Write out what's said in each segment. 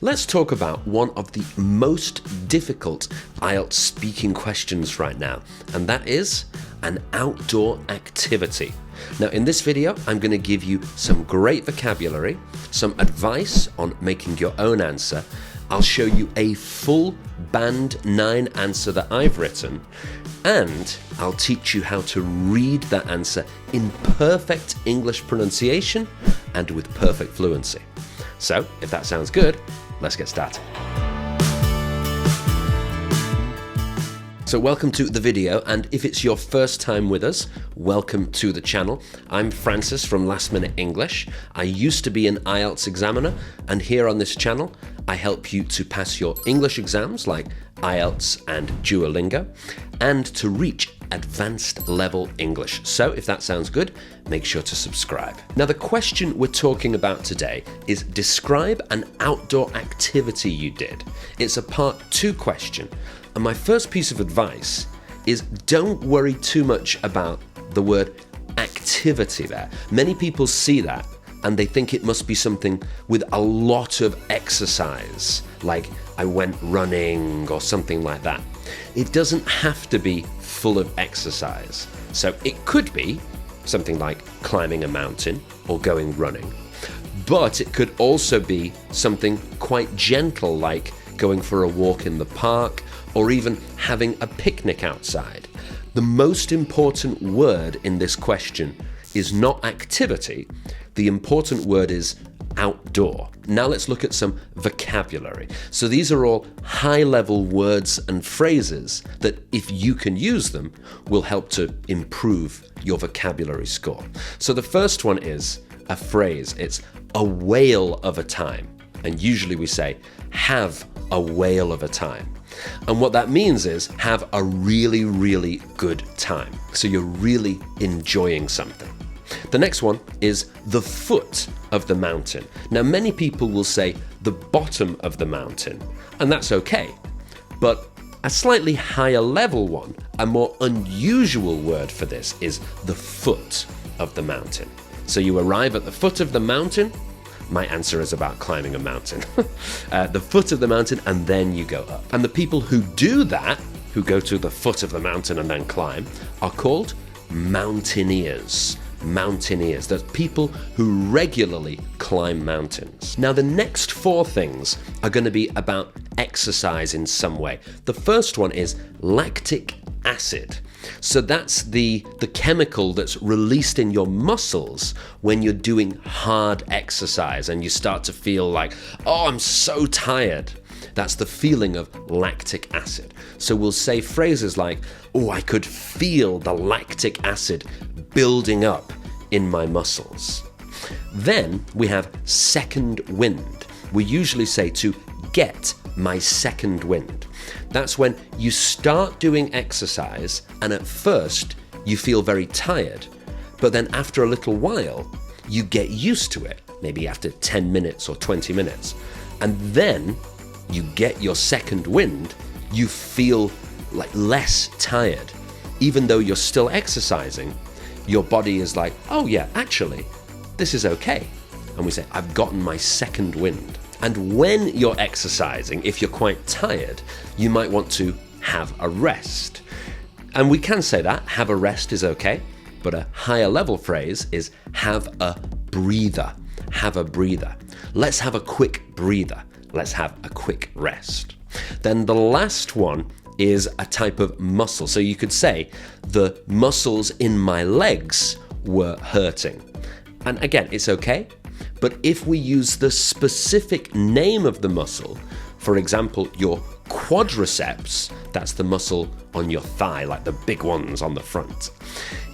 Let's talk about one of the most difficult IELTS speaking questions right now, and that is an outdoor activity. Now in this video, I'm going to give you some great vocabulary, some advice on making your own answer. I'll show you a full Band 9 answer that I've written, and I'll teach you how to read that answer in perfect English pronunciation and with perfect fluency. So, if that sounds good, let's get started. So welcome to the video, and if it's your first time with us, welcome to the channel. I'm Francis from Last Minute English. I used to be an IELTS examiner, and here on this channel, I help you to pass your English exams like IELTS and Duolingo, and to reach advanced level English. So if that sounds good, make sure to subscribe. Now the question we're talking about today is describe an outdoor activity you did. It's a part 2 question. And my first piece of advice is don't worry too much about the word activity there. Many people see that and they think it must be something with a lot of exercise, like I went running or something like that. It doesn't have to be full of exercise. So it could be something like climbing a mountain or going running. But it could also be something quite gentle, like going for a walk in the park, or even having a picnic outside. The most important word in this question is not activity. The important word is outdoor. Now let's look at some vocabulary. So these are all high-level words and phrases that, if you can use them, will help to improve your vocabulary score. So the first one is a phrase. It's a whale of a time. And usually we say, have a whale of a time. And what that means is have a really, really good time. So you're really enjoying something. The next one is the foot of the mountain. Now, many people will say the bottom of the mountain, and that's okay. But a slightly higher level one, a more unusual word for this is the foot of the mountain. So you arrive at the foot of the mountain. My answer is about climbing a mountain. The foot of the mountain, and then you go up. And the people who do that, who go to the foot of the mountain and then climb, are called mountaineers. Mountaineers. They're people who regularly climb mountains. Now, the next 4 things are going to be about exercise in some way. The first one is lactic acid. So that's the chemical that's released in your muscles when you're doing hard exercise and you start to feel like, oh, I'm so tired. That's the feeling of lactic acid. So we'll say phrases like, oh, I could feel the lactic acid building up in my muscles. Then we have second wind. We usually say to get my second wind. That's when you start doing exercise and at first you feel very tired, but then after a little while you get used to it, maybe after 10 minutes or 20 minutes, and then you get your second wind, you feel like less tired. Even though you're still exercising, your body is like, oh yeah, actually, this is okay. And we say, I've gotten my second wind. And when you're exercising, if you're quite tired, you might want to have a rest. And we can say that, have a rest is okay, but a higher level phrase is have a breather. Have a breather. Let's have a quick breather. Let's have a quick rest. Then the last one is a type of muscle. So you could say the muscles in my legs were hurting. And again, it's okay. But if we use the specific name of the muscle, for example, your quadriceps, that's the muscle on your thigh, like the big ones on the front.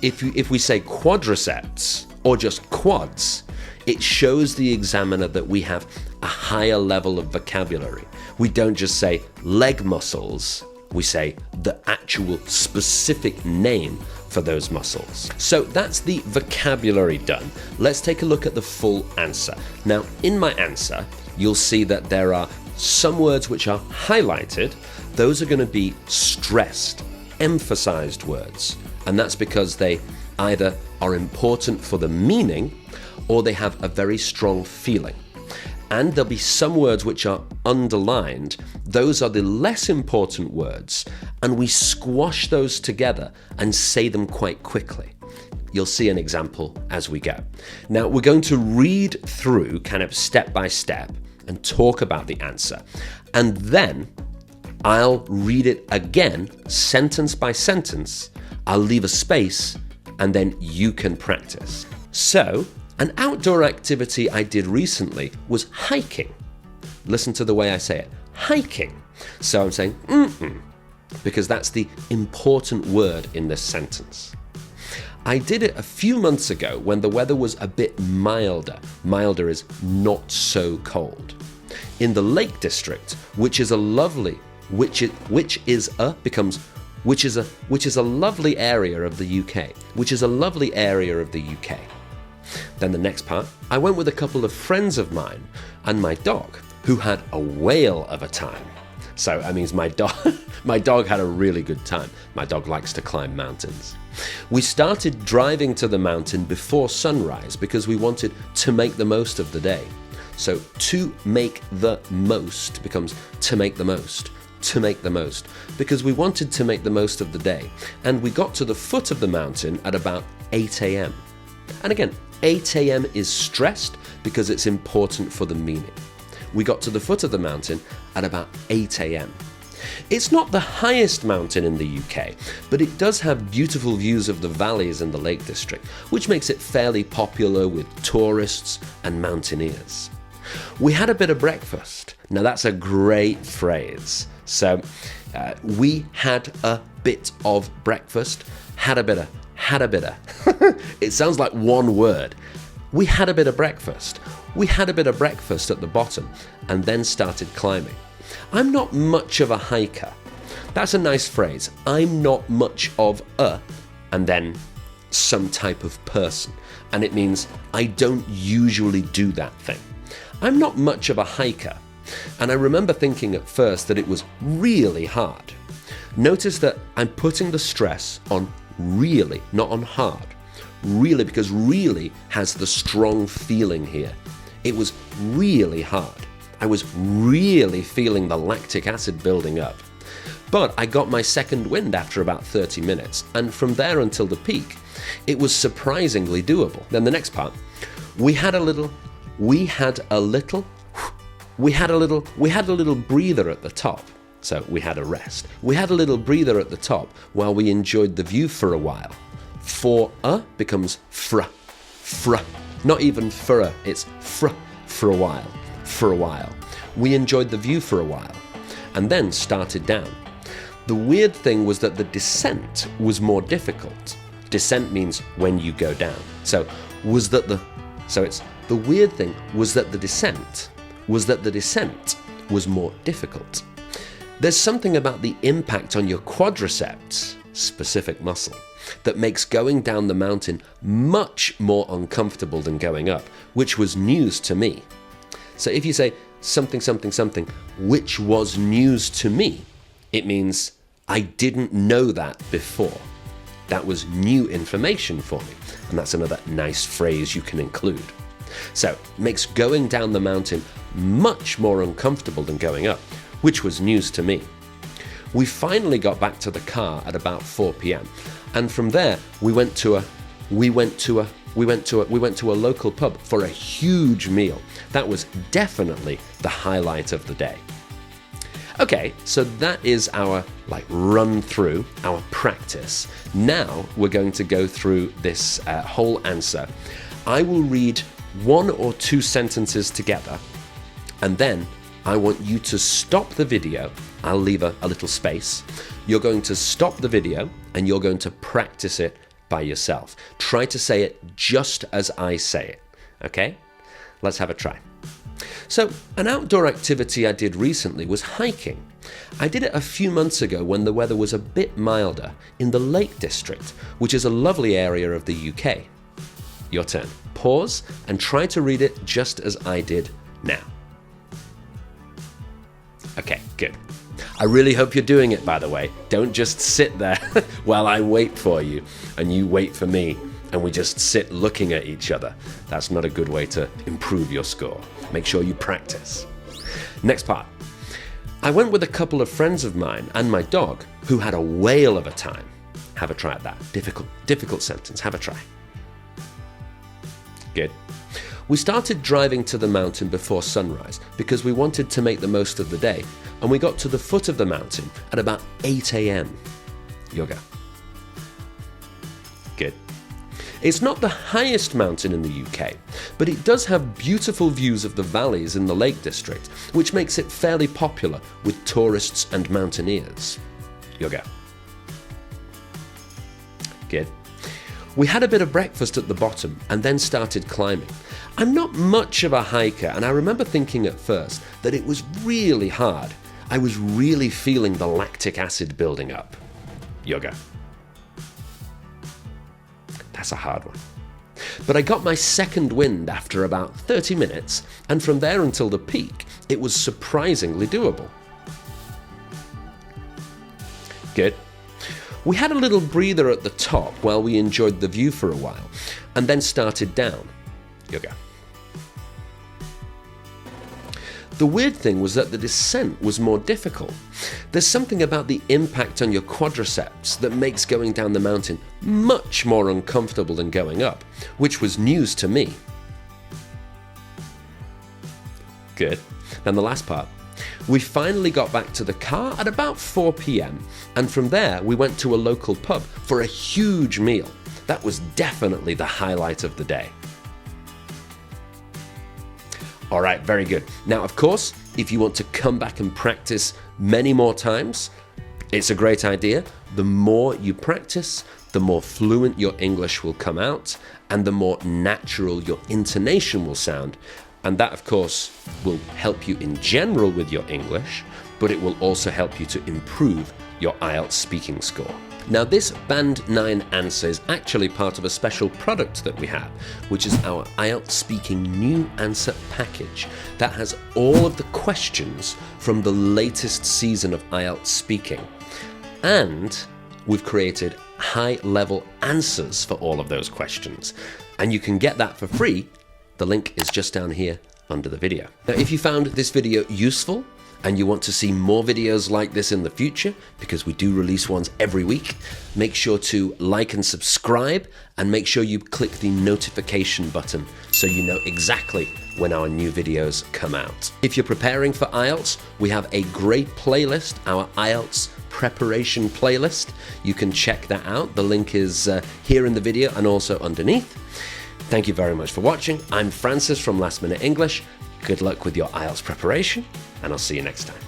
If we say quadriceps or just quads, it shows the examiner that we have a higher level of vocabulary. We don't just say leg muscles, we say the actual specific name for those muscles. So that's the vocabulary done. Let's take a look at the full answer. Now, in my answer, you'll see that there are some words which are highlighted. Those are going to be stressed, emphasized words. And that's because they either are important for the meaning or they have a very strong feeling. and there'll be some words which are underlined. Those are the less important words, and we squash those together and say them quite quickly. You'll see an example as we go. Now, we're going to read through kind of step by step and talk about the answer, and then I'll read it again, sentence by sentence. I'll leave a space, and then you can practice. So, an outdoor activity I did recently was hiking. Listen to the way I say it, hiking. So I'm saying because that's the important word in this sentence. I did it a few months ago when the weather was a bit milder. Milder is not so cold. In the Lake District, which is a lovely lovely area of the UK. Which is a lovely area of the UK. Then the next part, I went with a couple of friends of mine and my dog, who had a whale of a time. So that means my dog had a really good time. My dog likes to climb mountains. We started driving to the mountain before sunrise because we wanted to make the most of the day. So to make the most becomes to make the most. To make the most, because we wanted to make the most of the day. And we got to the foot of the mountain at about 8 a.m. And again, 8 a.m. is stressed because it's important for the meaning. We got to the foot of the mountain at about 8 a.m. It's not the highest mountain in the UK, but it does have beautiful views of the valleys in the Lake District, which makes it fairly popular with tourists and mountaineers. We had a bit of breakfast. Now that's a great phrase. So we had a bit of breakfast, had a bit of. It sounds like one word. We had a bit of breakfast. We had a bit of breakfast at the bottom and then started climbing. I'm not much of a hiker. That's a nice phrase. I'm not much of a, and then some type of person. And it means I don't usually do that thing. I'm not much of a hiker. And I remember thinking at first that it was really hard. Notice that I'm putting the stress on really, not on hard. Really, because really has the strong feeling here. It was really hard. I was really feeling the lactic acid building up. But I got my second wind after about 30 minutes, and from there until the peak, it was surprisingly doable. Then the next part, we had a little breather at the top. So we had a rest. We had a little breather at the top while we enjoyed the view for a while. For a becomes fra. Not even furra, it's fra for a while. For a while. We enjoyed the view for a while and then started down. The weird thing was that the descent was more difficult. Descent means when you go down. The weird thing was that the descent was more difficult. There's something about the impact on your quadriceps, specific muscle, that makes going down the mountain much more uncomfortable than going up, which was news to me. So if you say something, which was news to me, it means I didn't know that before. That was new information for me. And that's another nice phrase you can include. So it makes going down the mountain much more uncomfortable than going up, which was news to me. We finally got back to the car at about 4 p.m. and from there we went to a local pub for a huge meal. That was definitely the highlight of the day. Okay, so that is our run through, our practice. Now we're going to go through this whole answer. I will read 1 or 2 sentences together, and then I want you to stop the video. I'll leave a little space. You're going to stop the video and you're going to practice it by yourself. Try to say it just as I say it, okay? Let's have a try. So, an outdoor activity I did recently was hiking. I did it a few months ago when the weather was a bit milder in the Lake District, which is a lovely area of the UK. Your turn. Pause and try to read it just as I did now. Okay, good. I really hope you're doing it, by the way. Don't just sit there while I wait for you and you wait for me and we just sit looking at each other. That's not a good way to improve your score. Make sure you practice. Next part. I went with a couple of friends of mine and my dog who had a whale of a time. Have a try at that. Difficult sentence. Have a try. Good. We started driving to the mountain before sunrise because we wanted to make the most of the day, and we got to the foot of the mountain at about 8 a.m. Yoga. Good. It's not the highest mountain in the UK, but it does have beautiful views of the valleys in the Lake District, which makes it fairly popular with tourists and mountaineers. Yoga. Good. We had a bit of breakfast at the bottom and then started climbing. I'm not much of a hiker, and I remember thinking at first that it was really hard. I was really feeling the lactic acid building up. Yoga. That's a hard one. But I got my second wind after about 30 minutes, and from there until the peak, it was surprisingly doable. Good. We had a little breather at the top while we enjoyed the view for a while, and then started down. Yoga. The weird thing was that the descent was more difficult. There's something about the impact on your quadriceps that makes going down the mountain much more uncomfortable than going up, which was news to me. Good. Then the last part. We finally got back to the car at about 4 p.m. and from there we went to a local pub for a huge meal. That was definitely the highlight of the day. All right, very good. Now, of course, if you want to come back and practice many more times, it's a great idea. The more you practice, the more fluent your English will come out and the more natural your intonation will sound. And that, of course, will help you in general with your English, but it will also help you to improve your IELTS speaking score. Now, this Band 9 answer is actually part of a special product that we have, which is our IELTS Speaking New Answer package that has all of the questions from the latest season of IELTS Speaking. And we've created high-level answers for all of those questions. And you can get that for free. The link is just down here under the video. Now, if you found this video useful, and you want to see more videos like this in the future, because we do release ones every week, make sure to like and subscribe, and make sure you click the notification button so you know exactly when our new videos come out. If you're preparing for IELTS, we have a great playlist, our IELTS preparation playlist. You can check that out. The link is here in the video and also underneath. Thank you very much for watching. I'm Francis from Last Minute English. Good luck with your IELTS preparation, and I'll see you next time.